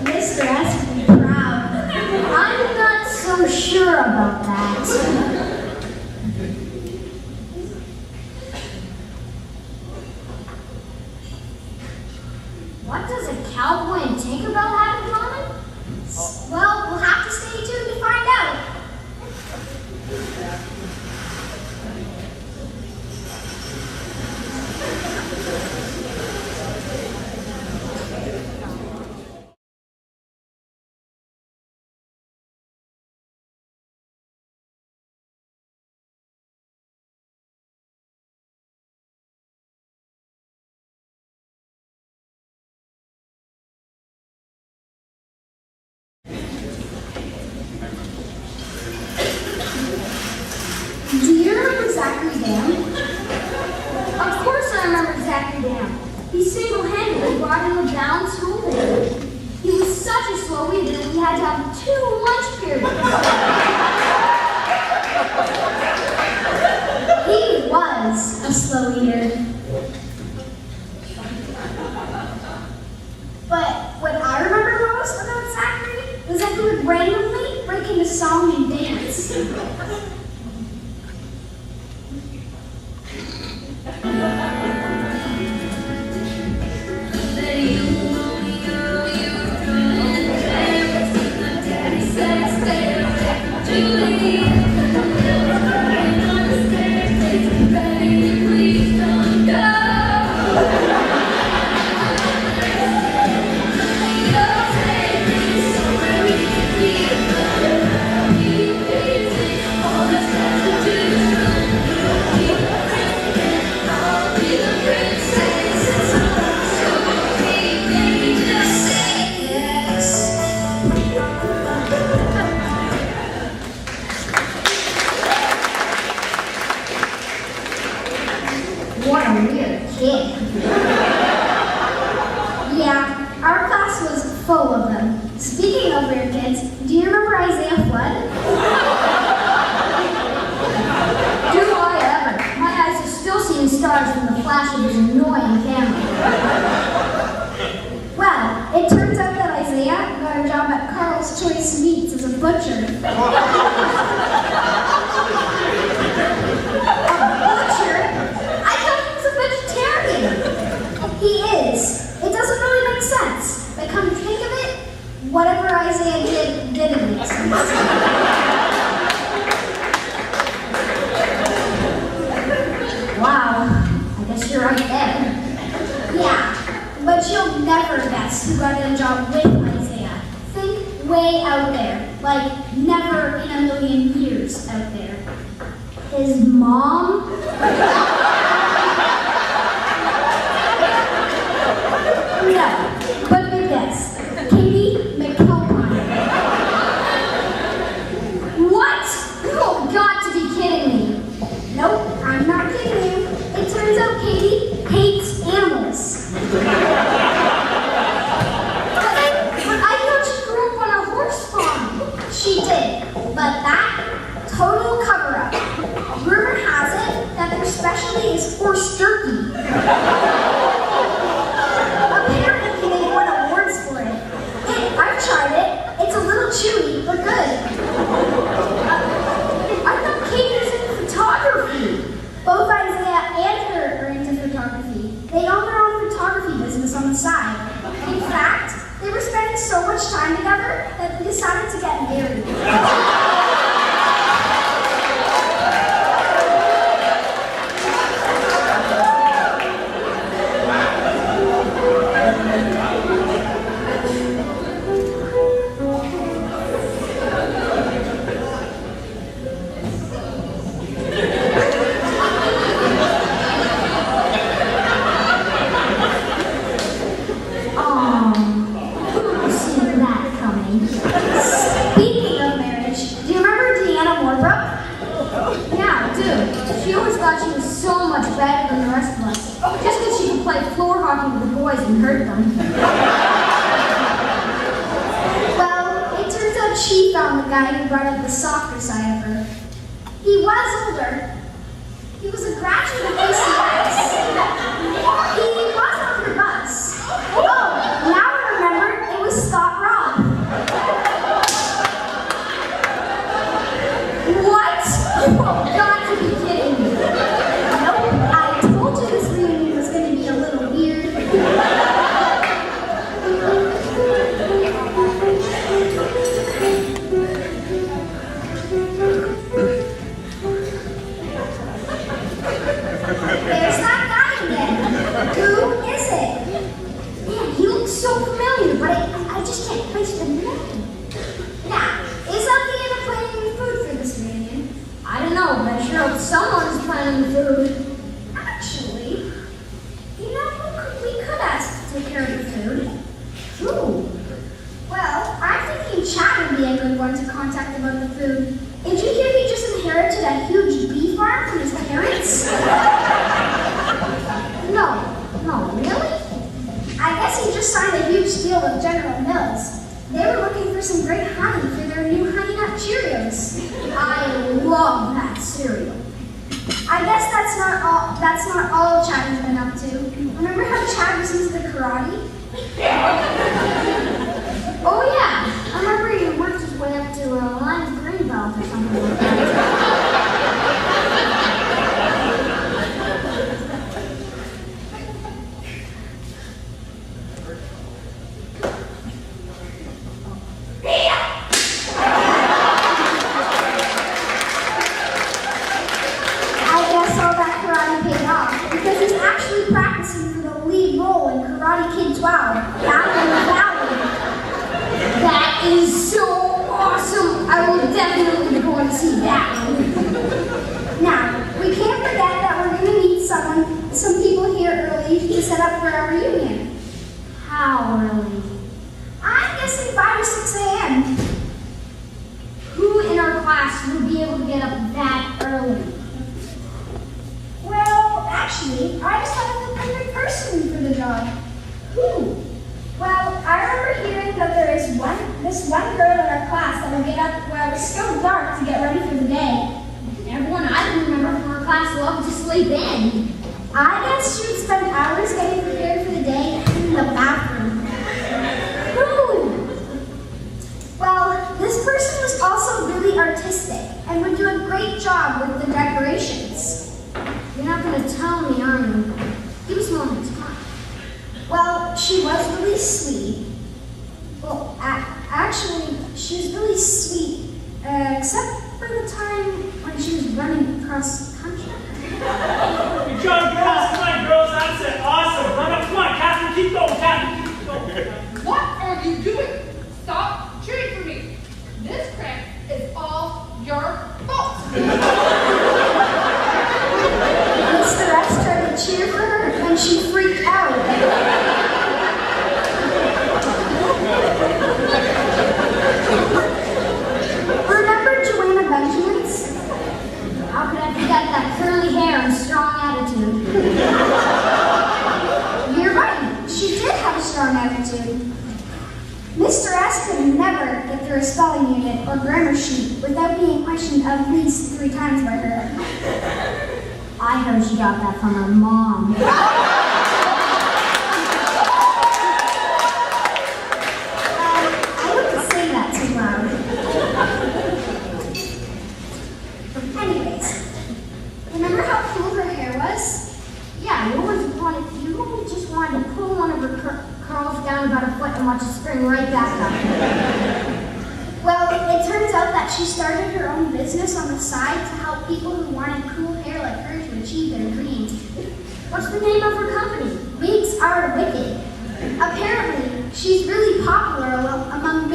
Mr. S would be proud. I'm not so sure about that. What does a cowboy and Tinkerbell have in common? Well, we'll have to stay tuned to find out. Do you remember Zachary Dam? Of course I remember Zachary Dam. He single-handedly brought in the down school day. He was such a slow eater that we had to have 2 lunch periods. He was a slow eater. But what I remember most about Zachary was that he would randomly break into song and dance. What a weird kid. Yeah, our class was full of them. Speaking of weird kids, do you remember Isaiah Flood? Do I ever? My eyes are still seeing stars from the flash of his annoying camera. Well, it turns out that Isaiah got a job at Carl's Choice Meats as a butcher. He is. It doesn't really make sense. But come to think of it, whatever Isaiah did didn't make sense. Wow, I guess you're right there. Yeah, but you'll never guess who got a job with Isaiah. Think way out there, like never in a million years out there. His mom? No, but good guess. Katie McKilpine. What? You've got to be kidding me. Nope, I'm not kidding you. It turns out Katie hates animals. But I thought she grew up on a horse farm. She did, but that total cover-up. Rumor has it that their specialty is horse jerky. Chewy, but good. I thought Katie was into photography. Both Isaiah and her are into photography. They own their own photography business on the side. In fact, they were spending so much time together that they decided to get married. Better than the rest of us, just because she could play floor hockey with the boys and hurt them. Well, it turns out she found the guy who brought up the softer side of her. He was older. He was a graduate of ACS. He was on her bus. Oh, now I remember, it was Scott Ross. planning the food. Actually, we could ask to take care of the food. Who? Well, I'm thinking Chad would be a good one to contact about the food. Did you hear he just inherited a huge bee farm from his parents? No, really? I guess he just signed a huge deal with General Mills. They were looking for some great honey for their new Honey Nut Cheerios. I love that cereal. I guess that's not all Chad has been up to. Remember how Chad was into the karate? Oh yeah, I remember he worked his way up to a Lions green belt or something like that. I guess all that karate paid off because he's actually practicing for the lead role in Karate Kid 12, Battle in the Valley. That is so awesome! I will definitely go and see that. Now, we can't forget that we're going to meet some people here early to set up for our reunion. How early? I'm guessing 5 or 6 a.m. Who in our class would be able to get up that early? Well, actually, I just thought of the perfect person for the job. Who? Well, I remember hearing that there is this one girl in our class that will get up while it's still dark to get ready for the day. Everyone I can remember from our class loved to sleep in. I guess she would spend hours getting prepared for the day in the bathroom. Who? Well, this person was also really artistic and would do a great job with the decorations. You're not going to tell me, are you? Give us moments, come on. Well, she was really sweet. Well, actually, she was really sweet, except for the time when she was running across country. Good job, girls. Come on, girls. That's it. Awesome. Run up. Come on, Catherine. Keep going, Catherine. Keep going. What are you doing? Stop cheering for me. This prank is all your fault. Mr. S tried to cheer for her and she freaked out. Remember Joanna Benjamin's? How could I forget that curly hair and strong attitude? You're right, she did have a strong attitude. Mr. S could never get through a spelling unit or grammar sheet without being questioned at least 3 times by her. I heard she got that from her mom. I wouldn't say that too loud. Anyways, remember how cool her hair was? Yeah, you always just wanted to pull one of her curls down about a foot and watch it spring right back up. Well, it turns out that she started her own business on the side to help people who wanted cool hair like her to achieve their dreams. What's the name of her company? Wigs are wicked. Apparently, she's really popular among